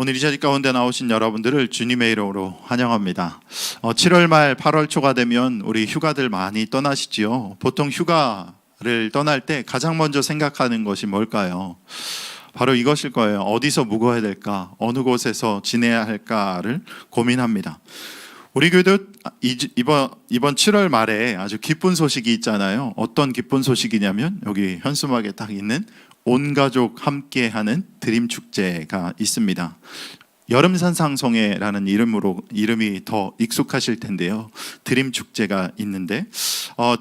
오늘 이 자리 가운데 나오신 여러분들을 주님의 이름으로 환영합니다. 7월 말 8월 초가 되면 우리 휴가들 많이 떠나시지요. 보통 휴가를 떠날 때 가장 먼저 생각하는 것이 뭘까요? 바로 이것일 거예요. 어디서 묵어야 될까? 어느 곳에서 지내야 할까를 고민합니다. 우리 교회도 이번 7월 말에 아주 기쁜 소식이 있잖아요. 어떤 기쁜 소식이냐면 여기 현수막에 딱 있는 온 가족 함께하는 드림 축제가 있습니다. 여름 산상송회라는 이름이 더 익숙하실 텐데요. 드림 축제가 있는데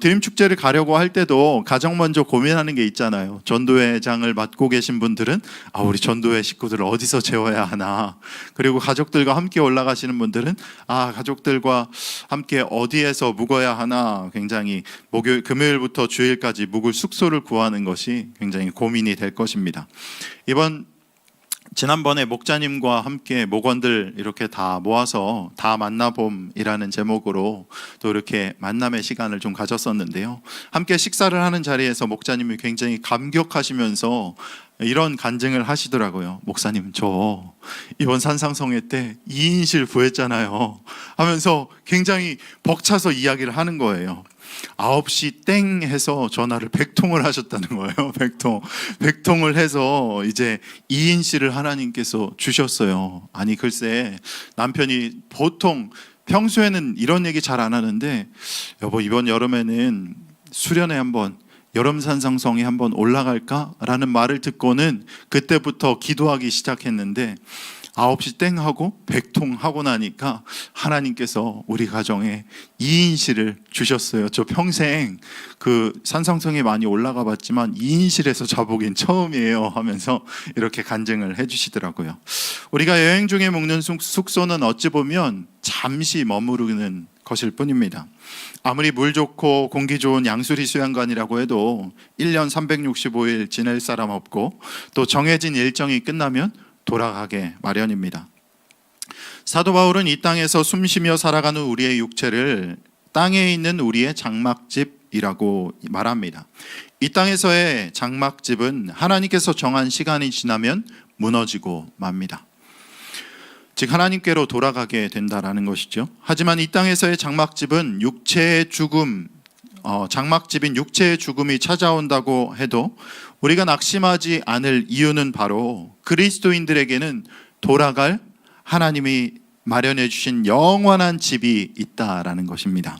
드림 축제를 가려고 할 때도 가장 먼저 고민하는 게 있잖아요. 전도회장을 맡고 계신 분들은 우리 전도회 식구들을 어디서 재워야 하나, 그리고 가족들과 함께 올라가시는 분들은 가족들과 함께 어디에서 묵어야 하나, 굉장히 금요일부터 주일까지 묵을 숙소를 구하는 것이 굉장히 고민이 될 것입니다. 지난번에 목자님과 함께 목원들 이렇게 다 모아서 다 만나봄이라는 제목으로 또 이렇게 만남의 시간을 좀 가졌었는데요. 함께 식사를 하는 자리에서 목자님이 굉장히 감격하시면서 이런 간증을 하시더라고요. 목사님, 저 이번 산상송회 때 2인실 구했잖아요 하면서 굉장히 벅차서 이야기를 하는 거예요. 9시 땡 해서 전화를 100통을 하셨다는 거예요. 100통을 해서 이제 2인실을 하나님께서 주셨어요. 아니 글쎄, 남편이 보통 평소에는 이런 얘기 잘 안 하는데, 여보 이번 여름에는 수련회 한번, 여름 산상송회 한번 올라갈까? 라는 말을 듣고는 그때부터 기도하기 시작했는데 9시 땡 하고 100통 하고 나니까 하나님께서 우리 가정에 2인실을 주셨어요. 저 평생 그 산상송회 많이 올라가 봤지만 2인실에서 자보긴 처음이에요 하면서 이렇게 간증을 해주시더라고요. 우리가 여행 중에 묵는 숙소는 어찌 보면 잠시 머무르는 것일 뿐입니다. 아무리 물 좋고 공기 좋은 양수리 수양관이라고 해도 1년 365일 지낼 사람 없고, 또 정해진 일정이 끝나면 돌아가게 마련입니다. 사도 바울은 이 땅에서 숨쉬며 살아가는 우리의 육체를 땅에 있는 우리의 장막집이라고 말합니다. 이 땅에서의 장막집은 하나님께서 정한 시간이 지나면 무너지고 맙니다. 즉 하나님께로 돌아가게 된다라는 것이죠. 하지만 이 땅에서의 장막집은 장막집인 육체의 죽음이 찾아온다고 해도 우리가 낙심하지 않을 이유는 바로 그리스도인들에게는 돌아갈 하나님이 마련해 주신 영원한 집이 있다라는 것입니다.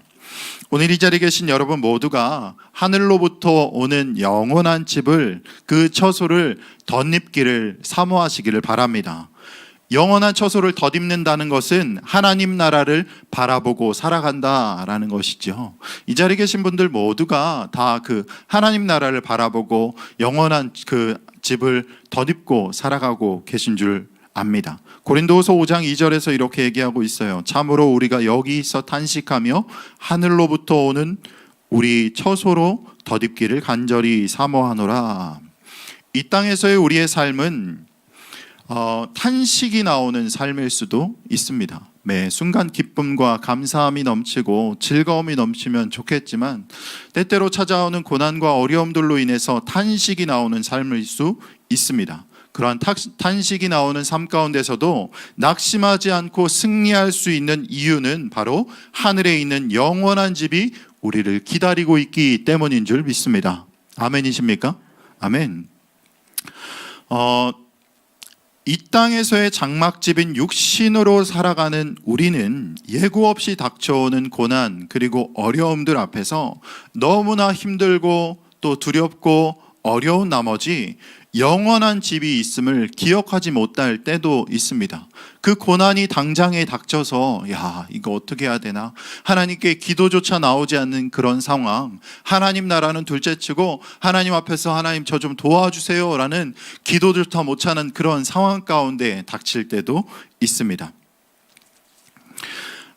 오늘 이 자리에 계신 여러분 모두가 하늘로부터 오는 영원한 집을, 그 처소를 덧입기를 사모하시기를 바랍니다. 영원한 처소를 덧입는다는 것은 하나님 나라를 바라보고 살아간다라는 것이죠. 이 자리에 계신 분들 모두가 다 그 하나님 나라를 바라보고 영원한 그 집을 덧입고 살아가고 계신 줄 압니다. 고린도후서 5장 2절에서 이렇게 얘기하고 있어요. 참으로 우리가 여기서 탄식하며 하늘로부터 오는 우리 처소로 덧입기를 간절히 사모하노라. 이 땅에서의 우리의 삶은 탄식이 나오는 삶일 수도 있습니다. 매 순간 기쁨과 감사함이 넘치고 즐거움이 넘치면 좋겠지만, 때때로 찾아오는 고난과 어려움들로 인해서 탄식이 나오는 삶일 수 있습니다. 그러한 탄식이 나오는 삶 가운데서도 낙심하지 않고 승리할 수 있는 이유는 바로 하늘에 있는 영원한 집이 우리를 기다리고 있기 때문인 줄 믿습니다. 아멘이십니까? 아멘. 이 땅에서의 장막집인 육신으로 살아가는 우리는 예고 없이 닥쳐오는 고난 그리고 어려움들 앞에서 너무나 힘들고 또 두렵고 어려운 나머지 영원한 집이 있음을 기억하지 못할 때도 있습니다. 그 고난이 당장에 닥쳐서 이거 어떻게 해야 되나, 하나님께 기도조차 나오지 않는 그런 상황, 하나님 나라는 둘째치고 하나님 앞에서 하나님 저 좀 도와주세요 라는 기도조차 못하는 그런 상황 가운데 닥칠 때도 있습니다.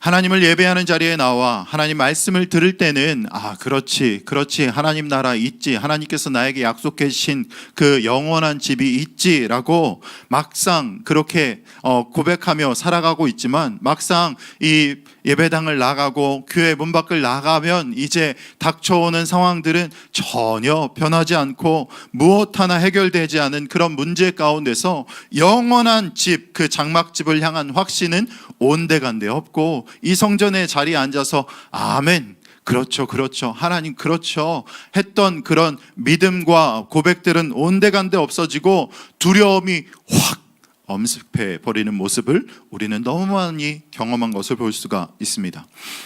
하나님을 예배하는 자리에 나와 하나님 말씀을 들을 때는 그렇지 하나님 나라 있지, 하나님께서 나에게 약속해 주신 그 영원한 집이 있지라고 막상 그렇게 고백하며 살아가고 있지만, 막상 이 예배당을 나가고 교회 문 밖을 나가면 이제 닥쳐오는 상황들은 전혀 변하지 않고 무엇 하나 해결되지 않은 그런 문제 가운데서 영원한 집, 그 장막집을 향한 확신은 온데간데 없고, 이 성전의 자리에 앉아서 아멘, 그렇죠 하나님 그렇죠 했던 그런 믿음과 고백들은 온데간데 없어지고 두려움이 확 엄습해 버리는 모습을 우리는 너무 많이 경험한 것을 볼 수가 있습니다.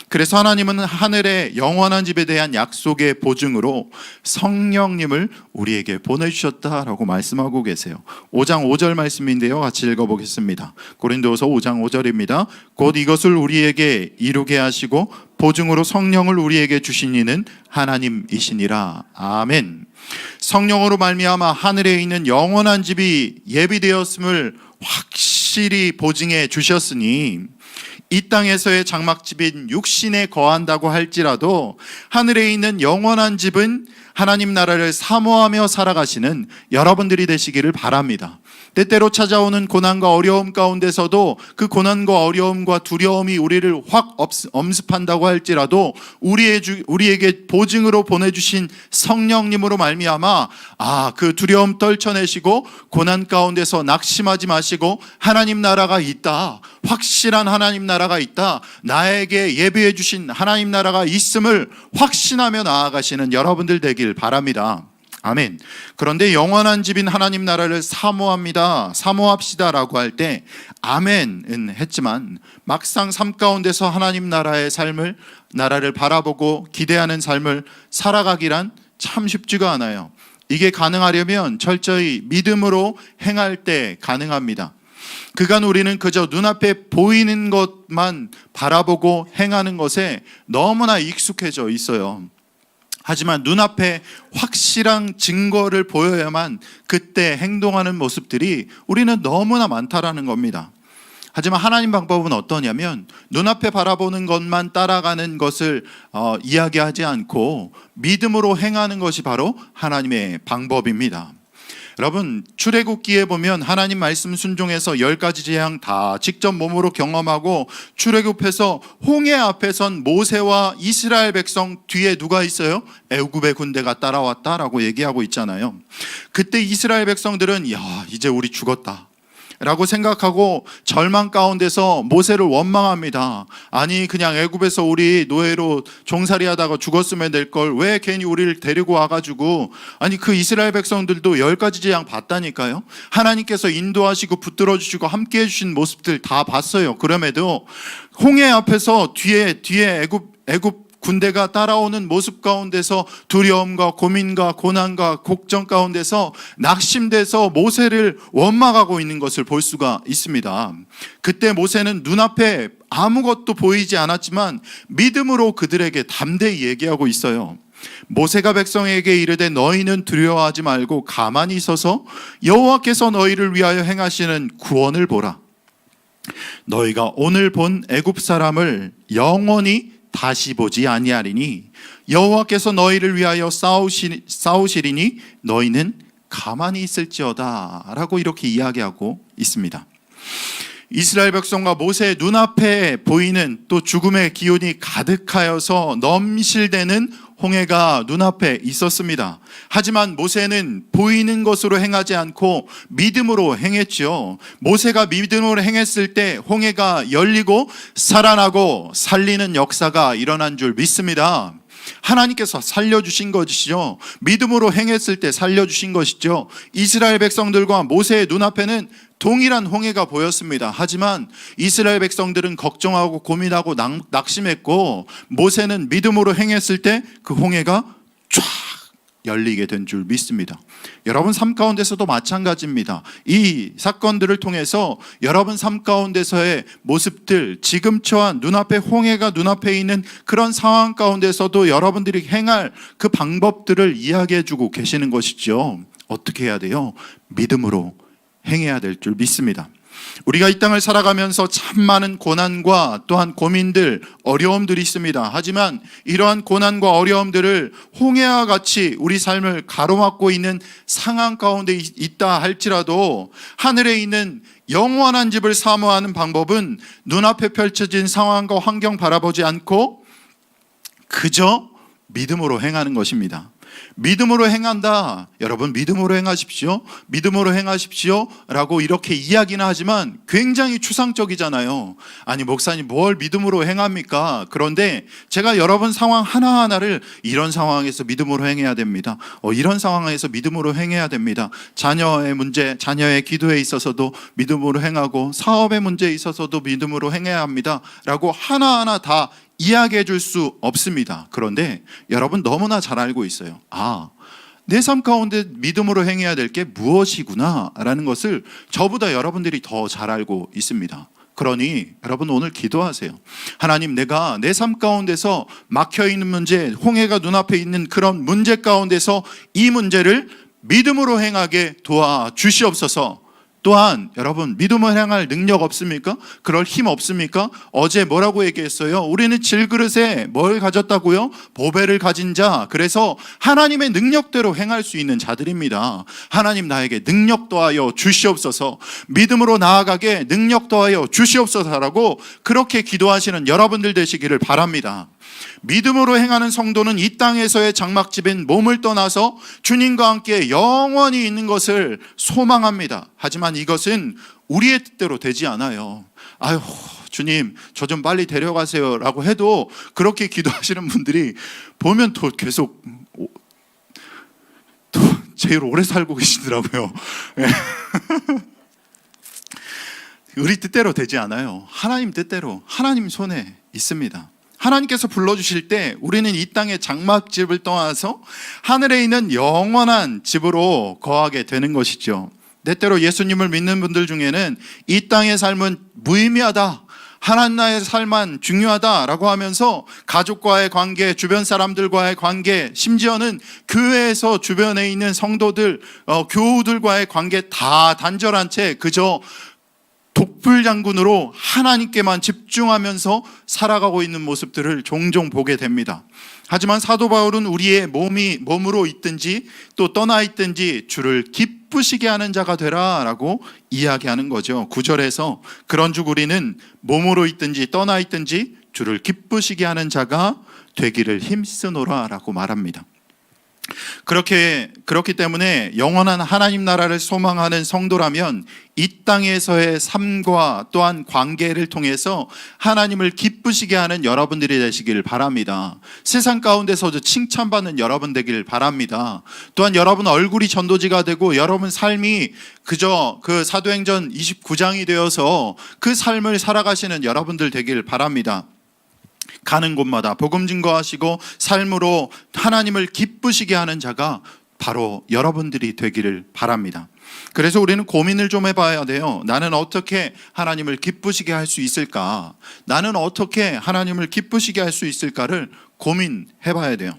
그래서 하나님은 하늘의 영원한 집에 대한 약속의 보증으로 성령님을 우리에게 보내주셨다라고 말씀하고 계세요. 5장 5절 말씀인데요, 같이 읽어보겠습니다. 고린도후서 5장 5절입니다. 곧 이것을 우리에게 이루게 하시고 보증으로 성령을 우리에게 주신 이는 하나님이시니라. 아멘. 성령으로 말미암아 하늘에 있는 영원한 집이 예비되었음을 확실히 보증해 주셨으니, 이 땅에서의 장막집인 육신에 거한다고 할지라도 하늘에 있는 영원한 집은 하나님 나라를 사모하며 살아가시는 여러분들이 되시기를 바랍니다. 때때로 찾아오는 고난과 어려움 가운데서도 그 고난과 어려움과 두려움이 우리를 확 엄습한다고 할지라도 우리에게 보증으로 보내주신 성령님으로 말미암아 그 두려움 떨쳐내시고 고난 가운데서 낙심하지 마시고 하나님 나라가 있다, 확실한 하나님 나라가 있다, 나에게 예비해 주신 하나님 나라가 있음을 확신하며 나아가시는 여러분들 되길 바랍니다. 아멘. 그런데 영원한 집인 하나님 나라를 사모합시다 라고 할 때 아멘은 했지만, 막상 삶 가운데서 하나님 나라의 삶을, 나라를 바라보고 기대하는 삶을 살아가기란 참 쉽지가 않아요. 이게 가능하려면 철저히 믿음으로 행할 때 가능합니다. 그간 우리는 그저 눈앞에 보이는 것만 바라보고 행하는 것에 너무나 익숙해져 있어요. 하지만 눈앞에 확실한 증거를 보여야만 그때 행동하는 모습들이 우리는 너무나 많다라는 겁니다. 하지만 하나님 방법은 어떠냐면, 눈앞에 바라보는 것만 따라가는 것을 이야기하지 않고 믿음으로 행하는 것이 바로 하나님의 방법입니다. 여러분, 출애굽기에 보면 하나님 말씀 순종해서 10가지 재앙 다 직접 몸으로 경험하고 출애굽해서 홍해 앞에 선 모세와 이스라엘 백성 뒤에 누가 있어요? 애굽의 군대가 따라왔다라고 얘기하고 있잖아요. 그때 이스라엘 백성들은 이제 우리 죽었다 라고 생각하고 절망 가운데서 모세를 원망합니다. 아니, 그냥 애굽에서 우리 노예로 종살이하다가 죽었으면 될 걸 왜 괜히 우리를 데리고 와가지고, 아니 그 이스라엘 백성들도 10가지 재앙 봤다니까요. 하나님께서 인도하시고 붙들어 주시고 함께 해주신 모습들 다 봤어요. 그럼에도 홍해 앞에서 뒤에 애굽 군대가 따라오는 모습 가운데서 두려움과 고민과 고난과 걱정 가운데서 낙심돼서 모세를 원망하고 있는 것을 볼 수가 있습니다. 그때 모세는 눈앞에 아무것도 보이지 않았지만 믿음으로 그들에게 담대히 얘기하고 있어요. 모세가 백성에게 이르되 너희는 두려워하지 말고 가만히 있어서 여호와께서 너희를 위하여 행하시는 구원을 보라. 너희가 오늘 본 애굽 사람을 영원히 다시 보지 아니하리니 여호와께서 너희를 위하여 싸우시리니 너희는 가만히 있을지어다 라고 이렇게 이야기하고 있습니다. 이스라엘 백성과 모세의 눈앞에 보이는 또 죽음의 기운이 가득하여서 넘실대는 홍해가 눈앞에 있었습니다. 하지만 모세는 보이는 것으로 행하지 않고 믿음으로 행했죠. 모세가 믿음으로 행했을 때 홍해가 열리고 살아나고 살리는 역사가 일어난 줄 믿습니다. 하나님께서 살려주신 것이죠. 믿음으로 행했을 때 살려주신 것이죠. 이스라엘 백성들과 모세의 눈앞에는 동일한 홍해가 보였습니다. 하지만 이스라엘 백성들은 걱정하고 고민하고 낙심했고, 모세는 믿음으로 행했을 때 그 홍해가 쫙 열리게 된 줄 믿습니다. 여러분 삶 가운데서도 마찬가지입니다. 이 사건들을 통해서 여러분 삶 가운데서의 모습들, 지금 처한 눈앞에 홍해가 눈앞에 있는 그런 상황 가운데서도 여러분들이 행할 그 방법들을 이야기해 주고 계시는 것이죠. 어떻게 해야 돼요? 믿음으로 행해야 될 줄 믿습니다. 우리가 이 땅을 살아가면서 참 많은 고난과 또한 고민들, 어려움들이 있습니다. 하지만 이러한 고난과 어려움들을 홍해와 같이 우리 삶을 가로막고 있는 상황 가운데 있다 할지라도 하늘에 있는 영원한 집을 사모하는 방법은 눈앞에 펼쳐진 상황과 환경 바라보지 않고 그저 믿음으로 행하는 것입니다. 믿음으로 행한다. 여러분, 믿음으로 행하십시오. 믿음으로 행하십시오. 라고 이렇게 이야기는 하지만 굉장히 추상적이잖아요. 아니, 목사님, 뭘 믿음으로 행합니까? 그런데 제가 여러분 상황 하나하나를 이런 상황에서 믿음으로 행해야 됩니다. 이런 상황에서 믿음으로 행해야 됩니다. 자녀의 문제, 자녀의 기도에 있어서도 믿음으로 행하고 사업의 문제에 있어서도 믿음으로 행해야 합니다. 라고 하나하나 다 이야기해 줄 수 없습니다. 그런데 여러분 너무나 잘 알고 있어요. 내 삶 가운데 믿음으로 행해야 될 게 무엇이구나 라는 것을 저보다 여러분들이 더 잘 알고 있습니다. 그러니 여러분 오늘 기도하세요. 하나님, 내가 내 삶 가운데서 막혀있는 문제, 홍해가 눈앞에 있는 그런 문제 가운데서 이 문제를 믿음으로 행하게 도와주시옵소서. 또한 여러분, 믿음을 행할 능력 없습니까? 그럴 힘 없습니까? 어제 뭐라고 얘기했어요? 우리는 질그릇에 뭘 가졌다고요? 보배를 가진 자. 그래서 하나님의 능력대로 행할 수 있는 자들입니다. 하나님, 나에게 능력 더하여 주시옵소서. 믿음으로 나아가게 능력 더하여 주시옵소서라고 그렇게 기도하시는 여러분들 되시기를 바랍니다. 믿음으로 행하는 성도는 이 땅에서의 장막집인 몸을 떠나서 주님과 함께 영원히 있는 것을 소망합니다. 하지만 이것은 우리의 뜻대로 되지 않아요. 아유, 주님, 저 좀 빨리 데려가세요 라고 해도 그렇게 기도하시는 분들이 보면 또 계속 또 제일 오래 살고 계시더라고요. 우리 뜻대로 되지 않아요. 하나님 뜻대로, 하나님 손에 있습니다. 하나님께서 불러주실 때 우리는 이 땅의 장막집을 떠나서 하늘에 있는 영원한 집으로 거하게 되는 것이죠. 때때로 예수님을 믿는 분들 중에는 이 땅의 삶은 무의미하다, 하나님의 삶만 중요하다라고 하면서 가족과의 관계, 주변 사람들과의 관계, 심지어는 교회에서 주변에 있는 성도들, 교우들과의 관계 다 단절한 채 그저 독불장군으로 하나님께만 집중하면서 살아가고 있는 모습들을 종종 보게 됩니다. 하지만 사도 바울은 우리의 몸으로 있든지 또 떠나 있든지 주를 기쁘시게 하는 자가 되라 라고 이야기하는 거죠. 9절에서 그런 주 우리는 몸으로 있든지 떠나 있든지 주를 기쁘시게 하는 자가 되기를 힘쓰노라 라고 말합니다. 그렇기 때문에 영원한 하나님 나라를 소망하는 성도라면 이 땅에서의 삶과 또한 관계를 통해서 하나님을 기쁘시게 하는 여러분들이 되시길 바랍니다. 세상 가운데서도 칭찬받는 여러분 되길 바랍니다. 또한 여러분 얼굴이 전도지가 되고 여러분 삶이 그저 그 사도행전 29장이 되어서 그 삶을 살아가시는 여러분들 되길 바랍니다. 가는 곳마다 복음 증거하시고 삶으로 하나님을 기쁘시게 하는 자가 바로 여러분들이 되기를 바랍니다. 그래서 우리는 고민을 좀 해봐야 돼요. 나는 어떻게 하나님을 기쁘시게 할 수 있을까? 나는 어떻게 하나님을 기쁘시게 할 수 있을까를 고민해봐야 돼요.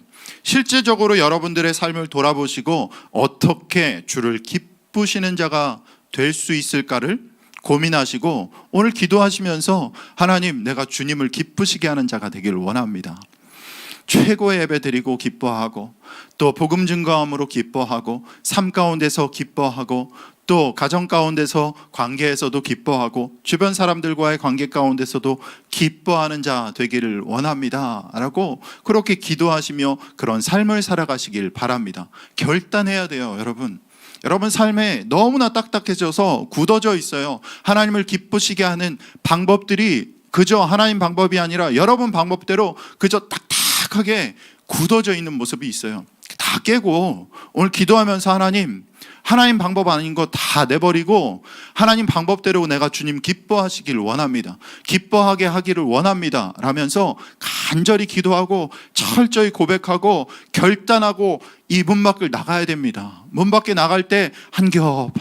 실제적으로 여러분들의 삶을 돌아보시고 어떻게 주를 기쁘시는 자가 될 수 있을까를 고민하시고 오늘 기도하시면서 하나님, 내가 주님을 기쁘시게 하는 자가 되기를 원합니다. 최고의 예배 드리고 기뻐하고 또 복음 증거함으로 기뻐하고 삶 가운데서 기뻐하고 또 가정 가운데서 관계에서도 기뻐하고 주변 사람들과의 관계 가운데서도 기뻐하는 자 되기를 원합니다 라고 그렇게 기도하시며 그런 삶을 살아가시길 바랍니다. 결단해야 돼요. 여러분 삶에 너무나 딱딱해져서 굳어져 있어요. 하나님을 기쁘시게 하는 방법들이 그저 하나님 방법이 아니라 여러분 방법대로 그저 딱딱하게 굳어져 있는 모습이 있어요. 다 깨고 오늘 기도하면서 하나님 방법 아닌 거 다 내버리고 하나님 방법대로 내가 주님 기뻐하시기를 원합니다. 기뻐하게 하기를 원합니다 라면서 간절히 기도하고 철저히 고백하고 결단하고 이 문 밖을 나가야 됩니다. 문 밖에 나갈 때 한 겹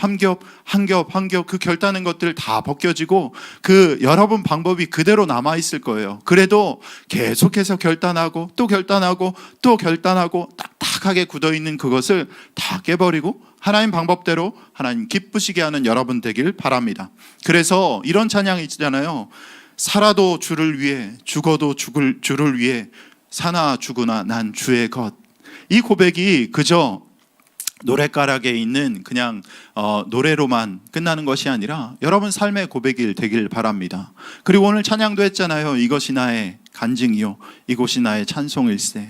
그 결단한 것들 다 벗겨지고 그 여러분 방법이 그대로 남아있을 거예요. 그래도 계속해서 결단하고 또 결단하고 또 결단하고 딱딱하게 굳어있는 그것을 다 깨버리고 하나님 방법대로 하나님 기쁘시게 하는 여러분 되길 바랍니다. 그래서 이런 찬양이 있잖아요. 살아도 주를 위해, 죽어도 죽을 주를 위해, 사나 죽으나 난 주의 것. 이 고백이 그저 노랫가락에 있는 그냥 노래로만 끝나는 것이 아니라 여러분 삶의 고백이 되길 바랍니다. 그리고 오늘 찬양도 했잖아요. 이것이 나의 간증이요 이곳이 나의 찬송일세.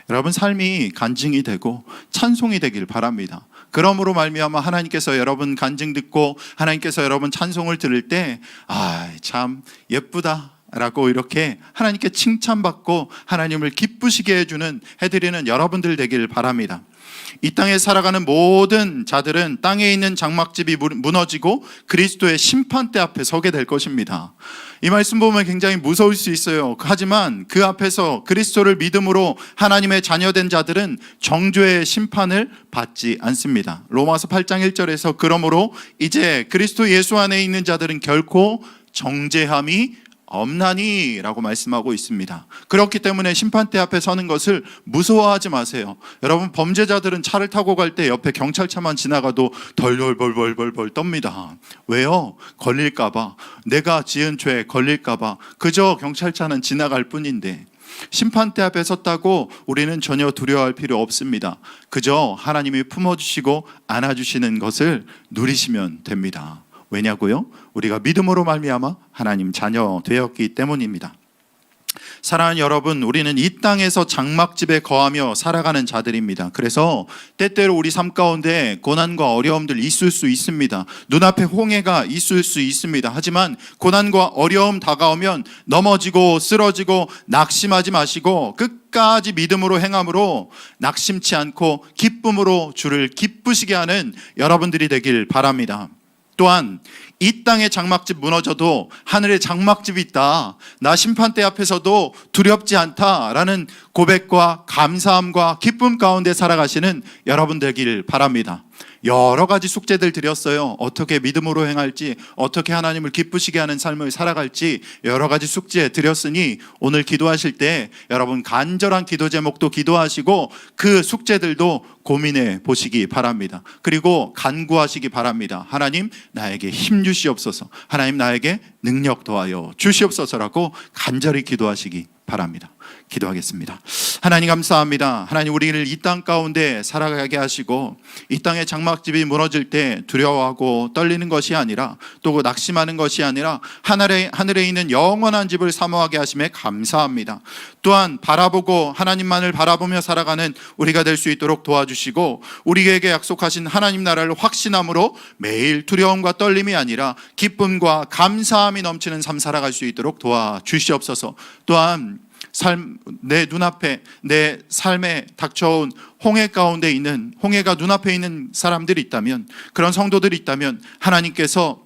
여러분 삶이 간증이 되고 찬송이 되길 바랍니다. 그러므로 말미암아 하나님께서 여러분 간증 듣고 하나님께서 여러분 찬송을 들을 때 참 예쁘다 라고 이렇게 하나님께 칭찬받고 하나님을 기쁘시게 해드리는 여러분들 되길 바랍니다. 이 땅에 살아가는 모든 자들은 땅에 있는 장막집이 무너지고 그리스도의 심판대 앞에 서게 될 것입니다. 이 말씀 보면 굉장히 무서울 수 있어요. 하지만 그 앞에서 그리스도를 믿음으로 하나님의 자녀된 자들은 정죄의 심판을 받지 않습니다. 로마서 8장 1절에서 그러므로 이제 그리스도 예수 안에 있는 자들은 결코 정죄함이 없나니 라고 말씀하고 있습니다. 그렇기 때문에 심판대 앞에 서는 것을 무서워하지 마세요. 여러분 범죄자들은 차를 타고 갈 때 옆에 경찰차만 지나가도 덜덜벌벌벌 떱니다. 왜요? 걸릴까봐, 내가 지은 죄에 걸릴까봐. 그저 경찰차는 지나갈 뿐인데 심판대 앞에 섰다고 우리는 전혀 두려워할 필요 없습니다. 그저 하나님이 품어주시고 안아주시는 것을 누리시면 됩니다. 왜냐고요? 우리가 믿음으로 말미암아 하나님 자녀 되었기 때문입니다. 사랑하는 여러분, 우리는 이 땅에서 장막집에 거하며 살아가는 자들입니다. 그래서 때때로 우리 삶 가운데 고난과 어려움들 있을 수 있습니다. 눈앞에 홍해가 있을 수 있습니다. 하지만 고난과 어려움 다가오면 넘어지고 쓰러지고 낙심하지 마시고 끝까지 믿음으로 행함으로 낙심치 않고 기쁨으로 주를 기쁘시게 하는 여러분들이 되길 바랍니다. 또한 이 땅의 장막집 무너져도 하늘의 장막집이 있다, 나 심판대 앞에서도 두렵지 않다라는 고백과 감사함과 기쁨 가운데 살아가시는 여러분 되길 바랍니다. 여러 가지 숙제들 드렸어요. 어떻게 믿음으로 행할지, 어떻게 하나님을 기쁘시게 하는 삶을 살아갈지 여러 가지 숙제 드렸으니 오늘 기도하실 때 여러분 간절한 기도 제목도 기도하시고 그 숙제들도 고민해 보시기 바랍니다. 그리고 간구하시기 바랍니다. 하나님 나에게 힘 주시옵소서, 하나님 나에게 능력 더하여 주시옵소서라고 간절히 기도하시기 바랍니다. 기도하겠습니다. 하나님 감사합니다. 하나님 우리를 이 땅 가운데 살아가게 하시고 이 땅의 장막집이 무너질 때 두려워하고 떨리는 것이 아니라 또 낙심하는 것이 아니라 하늘에 있는 영원한 집을 사모하게 하심에 감사합니다. 또한 바라보고 하나님만을 바라보며 살아가는 우리가 될 수 있도록 도와주시고 우리에게 약속하신 하나님 나라를 확신함으로 매일 두려움과 떨림이 아니라 기쁨과 감사함이 넘치는 삶 살아갈 수 있도록 도와주시옵소서. 또한 내 눈앞에 내 삶에 닥쳐온 홍해 가운데 있는, 홍해가 눈앞에 있는 사람들이 있다면, 그런 성도들이 있다면 하나님께서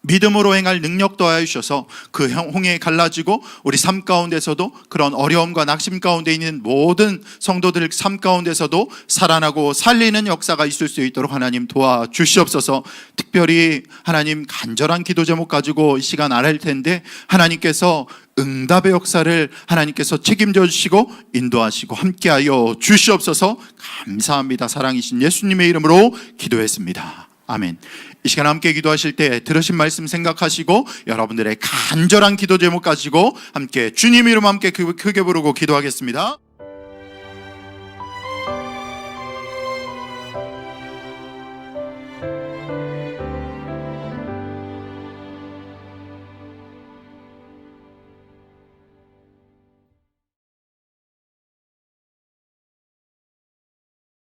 믿음으로 행할 능력 더하여 주셔서 그 홍해에 갈라지고 우리 삶 가운데서도 그런 어려움과 낙심 가운데 있는 모든 성도들 삶 가운데서도 살아나고 살리는 역사가 있을 수 있도록 하나님 도와주시옵소서. 특별히 하나님 간절한 기도 제목 가지고 이 시간 아랠 텐데 하나님께서 응답의 역사를 하나님께서 책임져 주시고 인도하시고 함께하여 주시옵소서. 감사합니다. 사랑이신 예수님의 이름으로 기도했습니다. 아멘. 이 시간 함께 기도하실 때 들으신 말씀 생각하시고 여러분들의 간절한 기도 제목 가지고 함께 주님 이름 함께 크게 부르고 기도하겠습니다.